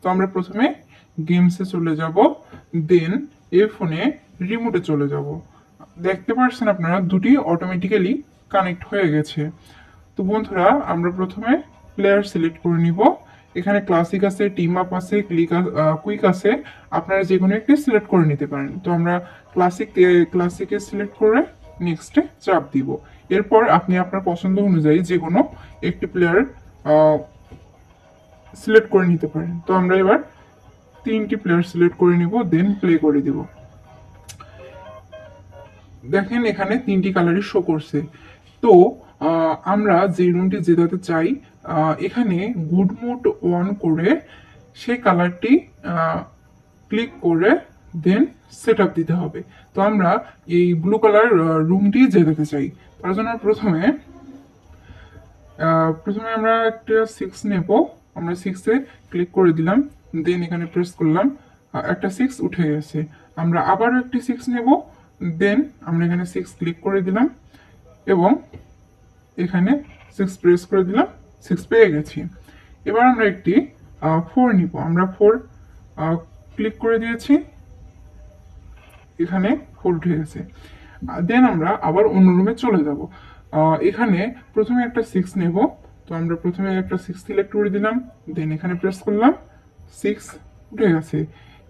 তো আমরা প্রথমে গেমসে চলে যাব, দেন এই ফোনে রিমোটে চলে যাব। দেখতে পাচ্ছেন আপনারা দুটি অটোমেটিক্যালি কানেক্ট হয়ে গেছে। তো বন্ধুরা আমরা প্রথমে প্লেয়ার সিলেক্ট করে নিব। এখানে ক্লাসিক আছে, টিম আপ আছে, কুইক আছে, আপনারা যে কোনো একটি সিলেক্ট করে নিতে পারেন। তো আমরা ক্লাসিকে সিলেক্ট করে নেক্সটে চাপ দিব। এরপর আপনি আপনার পছন্দ অনুযায়ী যে কোনো একটি প্লেয়ার সিলেক্ট করে নিতে পারেন। তো আমরা এবার 3টি প্লেয়ার সিলেক্ট করে নিব, দেন প্লে করে দিব। দেখেন এখানে 3টি কালারই শো করছে। তো আমরা যে রুমটি জেতাতে চাই, এখানে গুড মোড অন করে সেই কালারটি ক্লিক করে দেন সেট আপ দিতে হবে। তো আমরা এই ব্লু কালার রুমটি জেতাতে চাই। তার জন্য প্রথমে আমরা একটা 6 নেব। আমরা 6-এ ক্লিক করে দিলাম, দেন এখানে প্রেস করলাম, একটা 6 উঠে গেছে। আমরা আবারও একটি 6 নেব, দেন আমরা এখানে 6 ক্লিক করে দিলাম এবং এখানে 6 প্রেস করে দিলাম, 6 পেয়ে গেছি। এবার আমরা একটি 4 নিব। আমরা 4 ক্লিক করে দিয়েছি, এখানে 4 উঠে গেছে। দেন আমরা আবার অন্য রুমে চলে যাব। এখানে প্রথমে একটা 6 নেব। তো আমরা প্রথমে একটা 6 সিলেক্ট করে দিলাম, দেন এখানে প্রেস করলাম, 6 উঠে গেছে।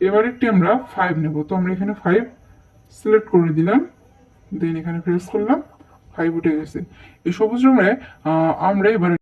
এবার একটি আমরা 5 নেব। তো আমরা এখানে 5 সিলেক্ট করে দিলাম, দেন এখানে প্রেস করলাম, 5 উঠে গেছে। এই সবুজ রুমে আমরা এবার